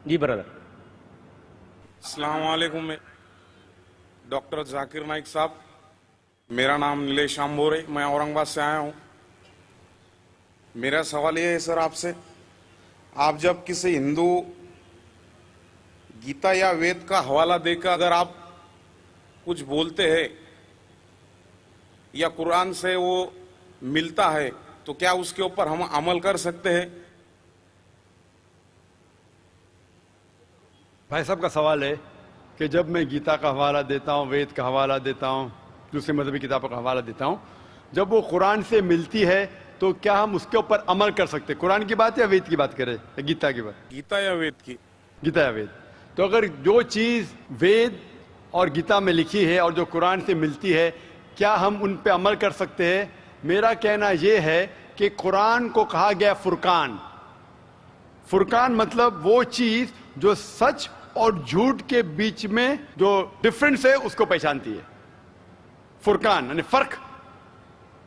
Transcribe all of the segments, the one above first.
جی برادر. السلام علیکم ڈاکٹر ذاکر نائک صاحب. میرا نام نیلیش آمبور ہے, میں اورنگ آباد سے آیا ہوں. میرا سوال یہ ہے سر آپ سے, آپ جب کسی ہندو گیتا یا وید کا حوالہ دے کر اگر آپ کچھ بولتے ہیں یا قرآن سے وہ ملتا ہے تو کیا اس کے اوپر ہم عمل کر سکتے ہیں؟ بھائی صاحب کا سوال ہے کہ جب میں گیتا کا حوالہ دیتا ہوں, وید کا حوالہ دیتا ہوں, دوسری مذہبی کتابوں کا حوالہ دیتا ہوں, جب وہ قرآن سے ملتی ہے تو کیا ہم اس کے اوپر عمل کر سکتے؟ قرآن کی بات یا وید کی بات کریں یا گیتا کی بات؟ گیتا یا وید کی. گیتا یا وید. تو اگر جو چیز وید اور گیتا میں لکھی ہے اور جو قرآن سے ملتی ہے, کیا ہم ان پہ عمل کر سکتے ہیں؟ میرا کہنا یہ ہے کہ قرآن کو کہا گیا فرقان. فرقان مطلب وہ چیز جو سچ اور جھوٹ کے بیچ میں جو ڈفرنس ہے اس کو پہچانتی ہے. فرقان یعنی فرق,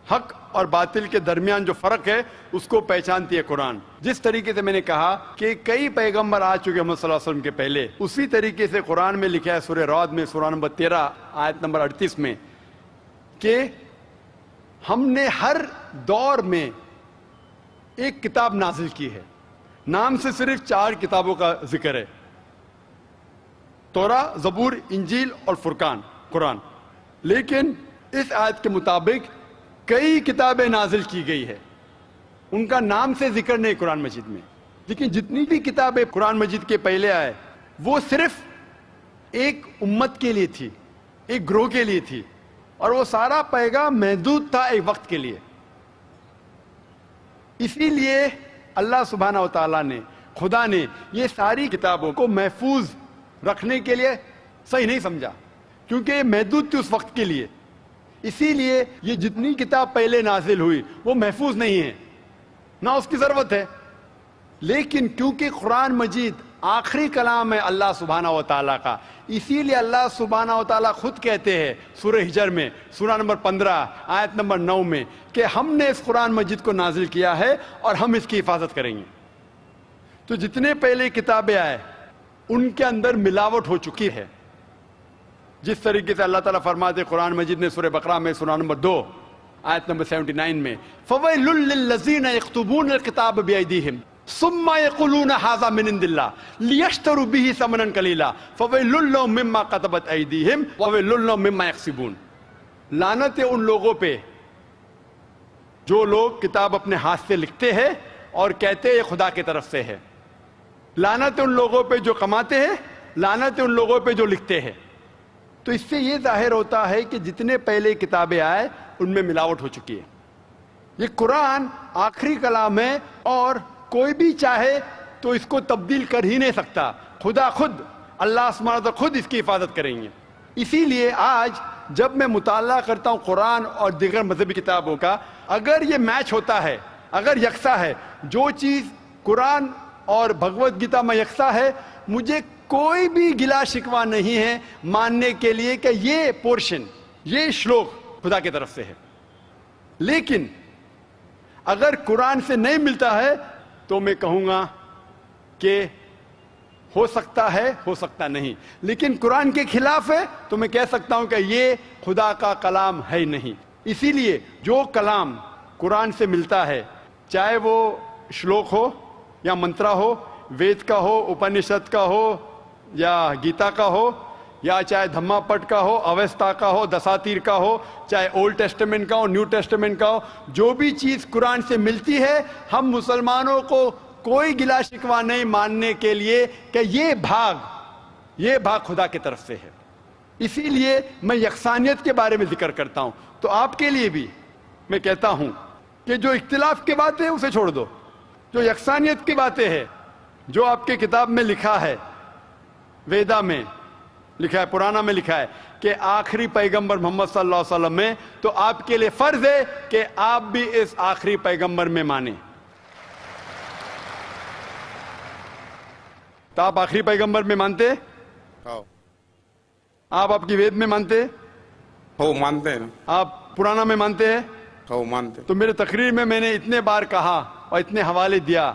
حق اور باطل کے درمیان جو فرق ہے اس کو پہچانتی ہے قرآن. جس طریقے سے میں نے کہا کہ کئی پیغمبر آ چکے محمد صلی اللہ علیہ وسلم کے پہلے, اسی طریقے سے قرآن میں لکھا ہے سورہ رعد میں سورہ نمبر 13 آیت نمبر 38 میں کہ ہم نے ہر دور میں ایک کتاب نازل کی ہے. نام سے صرف 4 کتابوں کا ذکر ہے, توراہ, زبور, انجیل اور فرقان, قرآن. لیکن اس آیت کے مطابق کئی کتابیں نازل کی گئی ہے, ان کا نام سے ذکر نہیں قرآن مجید میں. لیکن جتنی بھی کتابیں قرآن مجید کے پہلے آئے وہ صرف ایک امت کے لیے تھی, ایک گروہ کے لیے تھی, اور وہ سارا پیغام محدود تھا ایک وقت کے لیے. اسی لیے اللہ سبحانہ و تعالیٰ نے, خدا نے یہ ساری کتابوں کو محفوظ رکھنے کے لیے صحیح نہیں سمجھا, کیونکہ یہ محدود تھی اس وقت کے لیے. اسی لیے یہ جتنی کتاب پہلے نازل ہوئی وہ محفوظ نہیں ہے, نہ اس کی ضرورت ہے. لیکن کیونکہ قرآن مجید آخری کلام ہے اللہ سبحانہ و تعالیٰ کا, اسی لیے اللہ سبحانہ و تعالیٰ خود کہتے ہیں سورہ ہجر میں سورہ نمبر 15 آیت نمبر 9 میں کہ ہم نے اس قرآن مجید کو نازل کیا ہے اور ہم اس کی حفاظت کریں گے. تو جتنے پہلے کتابیں آئے ان کے اندر ملاوٹ ہو چکی ہے. جس طریقے سے اللہ تعالیٰ فرماتے قرآن مجید نے سورہ بقرہ میں سورہ نمبر 2 آیت نمبر 79 میں فَوَيْلٌ لِّلَّذِينَ يَكْتُبُونَ الْكِتَابَ بِأَيْدِيهِمْ ثُمَّ يَقُولُونَ هَٰذَا مِنْ عِندِ اللَّهِ لِيَشْتَرُوا بِهِ ثَمَنًا قَلِيلًا فَوَيْلٌ لَّهُم مِّمَّا كَتَبَتْ أَيْدِيهِمْ وَوَيْلٌ لَّهُم مِّمَّا يَكْسِبُونَ. لعنت ہے ان لوگوں پہ جو لوگ کتاب اپنے ہاتھ سے لکھتے ہیں اور کہتے ہیں یہ خدا کی طرف سے ہے. لعنت ہے ان لوگوں پہ جو کماتے ہیں, لعنت ہے ان لوگوں پہ جو لکھتے ہیں. تو اس سے یہ ظاہر ہوتا ہے کہ جتنے پہلے کتابیں آئے ان میں ملاوٹ ہو چکی ہے. یہ قرآن آخری کلام ہے اور کوئی بھی چاہے تو اس کو تبدیل کر ہی نہیں سکتا. خدا خود, اللہ سبحانہ وتعالیٰ خود اس کی حفاظت کریں گے. اسی لیے آج جب میں مطالعہ کرتا ہوں قرآن اور دیگر مذہبی کتابوں کا, اگر یہ میچ ہوتا ہے, اگر یکساں ہے, جو چیز قرآن اور بھگوت گیتا میں یکساں ہے, مجھے کوئی بھی گلا شکوہ نہیں ہے ماننے کے لیے کہ یہ پورشن, یہ شلوک خدا کی طرف سے ہے. لیکن اگر قرآن سے نہیں ملتا ہے تو میں کہوں گا کہ ہو سکتا ہے, ہو سکتا نہیں. لیکن قرآن کے خلاف ہے تو میں کہہ سکتا ہوں کہ یہ خدا کا کلام ہے نہیں. اسی لیے جو کلام قرآن سے ملتا ہے, چاہے وہ شلوک ہو یا منترا ہو, وید کا ہو, اپنشد کا ہو یا گیتا کا ہو, یا چاہے دھما پٹ کا ہو, اوستا کا ہو, دساتیر کا ہو, چاہے اولڈ ٹیسٹمنٹ کا ہو, نیو ٹیسٹمنٹ کا ہو, جو بھی چیز قرآن سے ملتی ہے, ہم مسلمانوں کو کوئی گلا شکوہ نہیں ماننے کے لیے کہ یہ بھاگ خدا کی طرف سے ہے. اسی لیے میں یکسانیت کے بارے میں ذکر کرتا ہوں. تو آپ کے لیے بھی میں کہتا ہوں کہ جو اختلاف کی باتیں اسے چھوڑ دو, جو یکسانیت کی باتیں ہیں, جو آپ کے کتاب میں لکھا ہے, ویدا میں لکھا ہے, پرانا میں لکھا ہے کہ آخری پیغمبر محمد صلی اللہ علیہ وسلم میں, تو آپ کے لیے فرض ہے کہ آپ بھی اس آخری پیغمبر میں مانیں. تو آپ آخری پیغمبر میں مانتے, آپ کی وید میں مانتے ہو, مانتے ہیں, آپ پرانا میں مانتے ہیں, ہو مانتے. تو میرے تقریر میں نے اتنے بار کہا اور اتنے حوالے دیا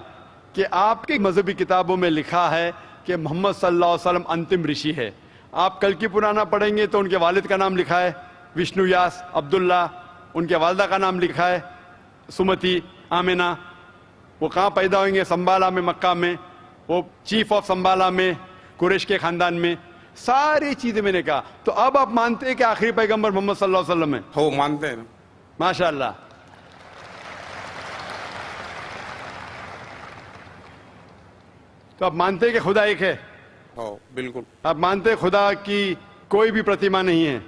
کہ آپ کی مذہبی کتابوں میں لکھا ہے کہ محمد صلی اللہ علیہ وسلم انتم رشی ہے. آپ کل کی پرانا پڑھیں گے تو ان کے والد کا نام لکھا ہے وشنو یاس عبداللہ، ان کے والدہ کا نام لکھا ہے سمتی آمینہ. وہ کہاں پیدا ہوئیں گے؟ سنبالا میں، مکہ میں. وہ چیف آف سنبالا میں، قریش کے خاندان میں. ساری چیزیں میں نے کہا. تو اب آپ مانتے ہیں کہ آخری پیغمبر محمد صلی اللہ علیہ وسلم ہے؟ ہو مانتے ہیں نا. ماشاء اللہ. تو آپ مانتے ہیں کہ خدا ایک ہے؟ ہو بالکل. آپ مانتے ہیں خدا کی کوئی بھی پرتیما نہیں ہے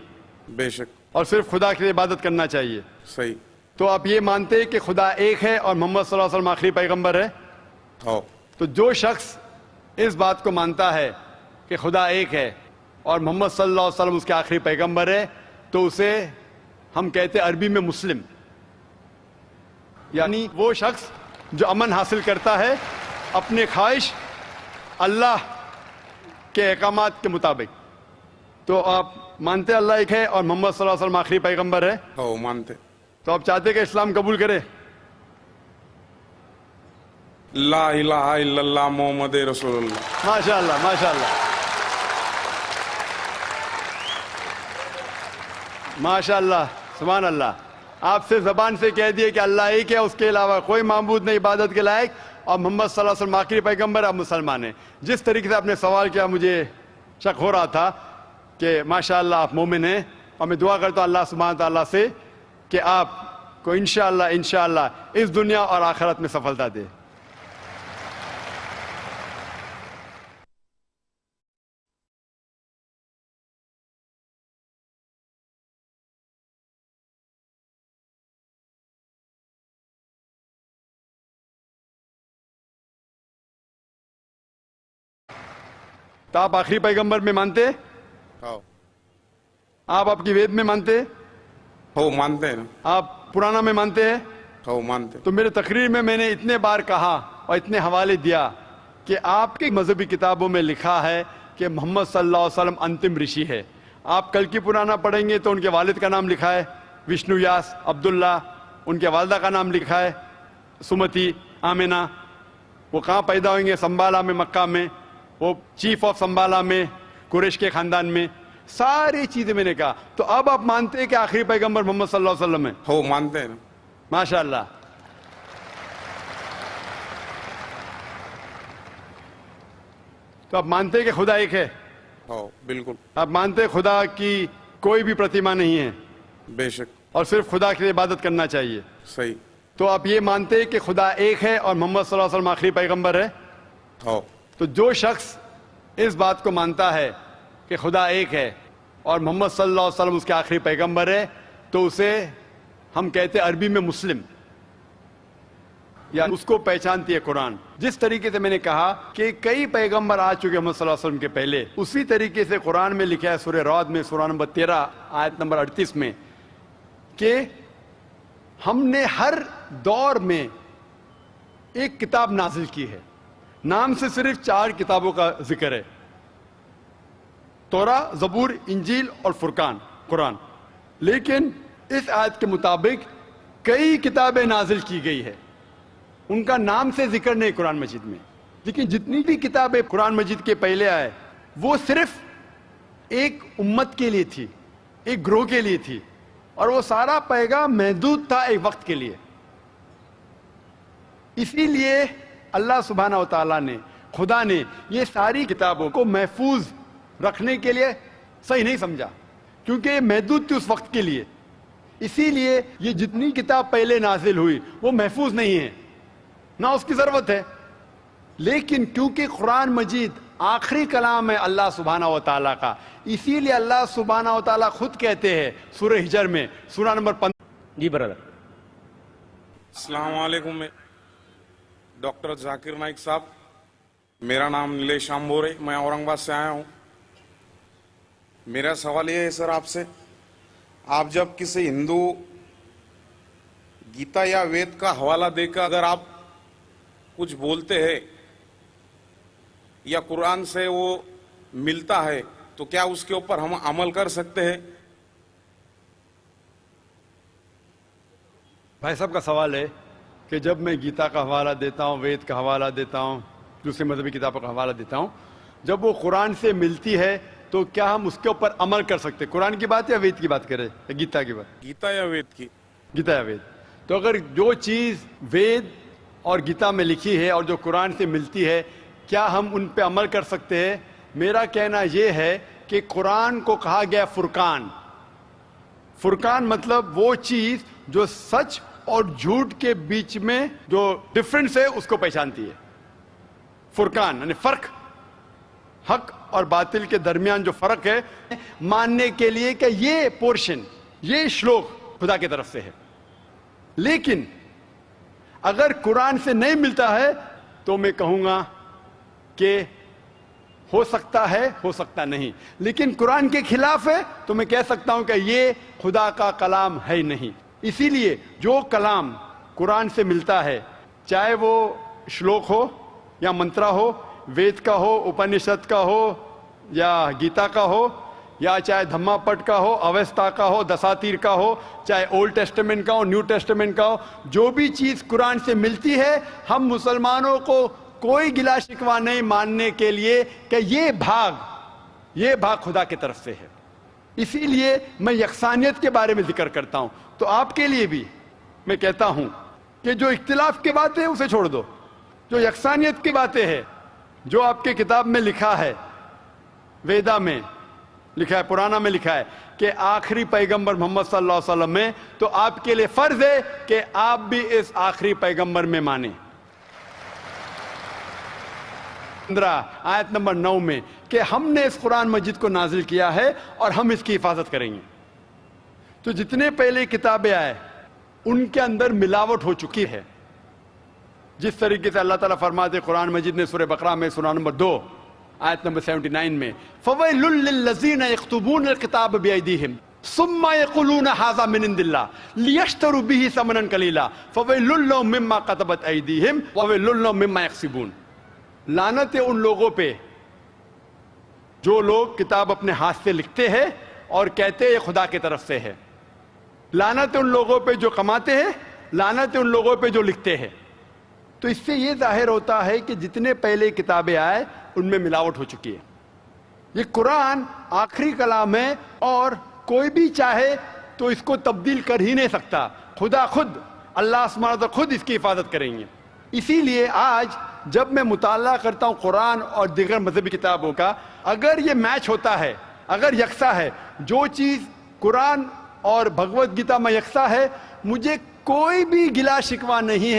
بے شک. اور صرف خدا کی عبادت کرنا چاہیے؟ صحیح. تو آپ یہ مانتے ہیں کہ خدا ایک ہے اور محمد صلی اللہ علیہ وسلم آخری پیغمبر ہے؟ ہو. تو جو شخص اس بات کو مانتا ہے کہ خدا ایک ہے اور محمد صلی اللہ علیہ وسلم اس کے آخری پیغمبر ہے تو اسے ہم کہتے ہیں عربی میں مسلم. یعنی وہ شخص جو امن حاصل کرتا ہے اپنے خواہش اللہ کے احکامات کے مطابق. تو آپ مانتے اللہ ایک ہے اور محمد صلی اللہ علیہ وسلم آخری پیغمبر ہے؟ ہو مانتے. تو آپ چاہتے کہ اسلام قبول کرے؟ لا الہ الا اللہ محمد رسول اللہ. ماشاء اللہ، ماشاء اللہ، ماشاء اللہ، سبحان اللہ. آپ سے زبان سے کہہ دیے کہ اللہ ایک ہے، اس کے علاوہ کوئی معبود نہیں عبادت کے لائق، اور محمد صلی اللہ علیہ وسلم آخری پیغمبر، آپ مسلمان ہیں. جس طریقے سے آپ نے سوال کیا مجھے شک ہو رہا تھا کہ ماشاء اللہ آپ مومن ہیں، اور میں دعا کرتا ہوں اللہ سبحانہ تعالیٰ سے کہ آپ کو انشاءاللہ اس دنیا اور آخرت میں سفلتا دے. تو آپ آخری پیغمبر میں مانتے؟ ہو. آپ کی وید میں مانتے؟ ہو مانتے ہیں نا. آپ پرانا میں مانتے ہیں؟ ہو مانتے. تو میرے تقریر میں نے اتنے بار کہا اور اتنے حوالے دیا کہ آپ کی مذہبی کتابوں میں لکھا ہے کہ محمد صلی اللہ علیہ وسلم انتم رشی ہے. آپ کل کی پرانا پڑھیں گے تو ان کے والد کا نام لکھا ہے وشنو یاس عبداللہ، ان کے والدہ کا نام لکھا ہے سمتی آمینہ. وہ کہاں پیدا ہوئیں گے؟ سنبالا میں، مکہ میں. وہ چیف آف سنبالا میں، قریش کے خاندان میں. ساری چیزیں میں نے کہا. تو اب آپ مانتے ہیں کہ آخری پیغمبر محمد صلی اللہ علیہ وسلم ہے؟ ہو مانتے ہیں نا. ماشاء اللہ. تو آپ مانتے ہیں کہ خدا ایک ہے؟ ہو بالکل. آپ مانتے ہیں خدا کی کوئی بھی پرتیما نہیں ہے بے شک. اور صرف خدا کی عبادت کرنا چاہیے؟ صحیح. تو آپ یہ مانتے ہیں کہ خدا ایک ہے اور محمد صلی اللہ علیہ وسلم آخری پیغمبر ہے؟ ہو. تو جو شخص اس بات کو مانتا ہے کہ خدا ایک ہے اور محمد صلی اللہ علیہ وسلم اس کے آخری پیغمبر ہے تو اسے ہم کہتے ہیں عربی میں مسلم. یعنی اس کو پہچانتی ہے قرآن. جس طریقے سے میں نے کہا کہ کئی پیغمبر آ چکے محمد صلی اللہ علیہ وسلم کے پہلے، اسی طریقے سے قرآن میں لکھا ہے سورہ رعد میں سورہ نمبر 13 آیت نمبر 38 میں کہ ہم نے ہر دور میں ایک کتاب نازل کی ہے. نام سے صرف 4 کتابوں کا ذکر ہے: توراہ، زبور، انجیل اور فرقان، قرآن. لیکن اس آیت کے مطابق کئی کتابیں نازل کی گئی ہے، ان کا نام سے ذکر نہیں قرآن مجید میں. لیکن جتنی بھی کتابیں قرآن مجید کے پہلے آئے وہ صرف ایک امت کے لیے تھی، ایک گروہ کے لیے تھی، اور وہ سارا پیغام محدود تھا ایک وقت کے لیے. اسی لیے اللہ سبحانہ و تعالیٰ نے، خدا نے یہ ساری کتابوں کو محفوظ رکھنے کے لیے صحیح نہیں سمجھا، کیونکہ یہ محدود تھی اس وقت کے لیے. اسی لیے یہ جتنی کتاب پہلے نازل ہوئی وہ محفوظ نہیں ہے، نہ اس کی ضرورت ہے. لیکن کیونکہ قرآن مجید آخری کلام ہے اللہ سبحانہ و تعالیٰ کا، اسی لیے اللہ سبحانہ و تعالیٰ خود کہتے ہیں سورہ ہجر میں سورہ نمبر 15. جی برادر. السلام علیکم. میں ڈاکٹر ذاکر نائک صاحب، میرا نام نیلیش آمبور ہے، میں اورنگ آباد سے آیا ہوں. میرا سوال یہ ہے سر آپ سے، آپ جب کسی ہندو گیتا یا وید کا حوالہ دے کر اگر آپ کچھ بولتے ہیں یا قرآن سے وہ ملتا ہے تو کیا اس کے اوپر ہم عمل کر سکتے ہیں؟ بھائی صاحب کا سوال ہے کہ جب میں گیتا کا حوالہ دیتا ہوں، وید کا حوالہ دیتا ہوں، دوسری مذہبی کتابوں کا حوالہ دیتا ہوں، جب وہ قرآن سے ملتی ہے تو کیا ہم اس کے اوپر عمل کر سکتے؟ قرآن کی بات یا وید کی بات کریں یا گیتا کی بات؟ گیتا یا وید کی؟ گیتا یا وید. تو اگر جو چیز وید اور گیتا میں لکھی ہے اور جو قرآن سے ملتی ہے کیا ہم ان پہ عمل کر سکتے ہیں؟ میرا کہنا یہ ہے کہ قرآن کو کہا گیا فرقان. فرقان مطلب وہ چیز جو سچ اور جھوٹ کے بیچ میں جو ڈفرنس ہے اس کو پہچانتی ہے. فرقان یعنی فرق، حق اور باطل کے درمیان جو فرق ہے ماننے کے لیے کہ یہ پورشن، یہ شلوک خدا کی طرف سے ہے. لیکن اگر قرآن سے نہیں ملتا ہے تو میں کہوں گا کہ ہو سکتا ہے، ہو سکتا نہیں. لیکن قرآن کے خلاف ہے تو میں کہہ سکتا ہوں کہ یہ خدا کا کلام ہے نہیں. اسی لیے جو کلام قرآن سے ملتا ہے، چاہے وہ شلوک ہو یا منترا ہو، وید کا ہو، اپنشد کا ہو یا گیتا کا ہو، یا چاہے دھما پٹ کا ہو، اوستا کا ہو، دساتیر کا ہو، چاہے اولڈ ٹیسٹمنٹ کا ہو، نیو ٹیسٹمنٹ کا ہو، جو بھی چیز قرآن سے ملتی ہے ہم مسلمانوں کو کوئی گلا شکوہ نہیں ماننے کے لیے کہ یہ بھاگ خدا کی طرف سے ہے. اسی لیے میں یکسانیت کے بارے میں ذکر کرتا ہوں. تو آپ کے لیے بھی میں کہتا ہوں کہ جو اختلاف کی باتیں اسے چھوڑ دو. جو یکسانیت کی باتیں ہیں، جو آپ کے کتاب میں لکھا ہے، ویدا میں لکھا ہے، پرانا میں لکھا ہے کہ آخری پیغمبر محمد صلی اللہ علیہ وسلم میں، تو آپ کے لیے فرض ہے کہ آپ بھی اس آخری پیغمبر میں مانیں. 15 آیت نمبر 9 میں کہ ہم نے اس قرآن مجید کو نازل کیا ہے اور ہم اس کی حفاظت کریں گے. تو جتنے پہلے کتابیں آئے ان کے اندر ملاوٹ ہو چکی ہے. جس طریقے سے اللہ تعالیٰ فرماتے قرآن مجید نے سورہ بقرہ میں سورہ نمبر 2 آیت نمبر 79 میں فَوَيْلٌ لِّلَّذِينَ يَكْتُبُونَ الْكِتَابَ بِأَيْدِيهِمْ ثُمَّ يَقُولُونَ هَٰذَا مِنْ عِندِ اللَّهِ لِيَشْتَرُوا بِهِ ثَمَنًا قَلِيلًا فَوَيْلٌ لَّهُم مِّمَّا كَتَبَتْ أَيْدِيهِمْ وَوَيْلٌ لَّهُم مِّمَّا يَكْسِبُونَ. لعنت ہے ان لوگوں پہ جو لوگ کتاب اپنے ہاتھ سے لکھتے ہیں اور کہتے ہیں یہ خدا کی طرف سے ہے. لعنت ہے ان لوگوں پہ جو کماتے ہیں، لعنت ہے ان لوگوں پہ جو لکھتے ہیں. تو اس سے یہ ظاہر ہوتا ہے کہ جتنے پہلے کتابیں آئے ان میں ملاوٹ ہو چکی ہے. یہ قرآن آخری کلام ہے اور کوئی بھی چاہے تو اس کو تبدیل کر ہی نہیں سکتا. خدا خود، اللہ سبحانہ و تعالیٰ خود اس کی حفاظت کریں گے. اسی لیے آج جب میں مطالعہ کرتا ہوں قرآن اور دیگر مذہبی کتابوں کا، اگر یہ میچ ہوتا ہے، اگر یکساں ہے، جو چیز قرآن اور بھگوت گیتا میں یکساں ہے، مجھے کوئی بھی گلا شکوہ نہیں ہے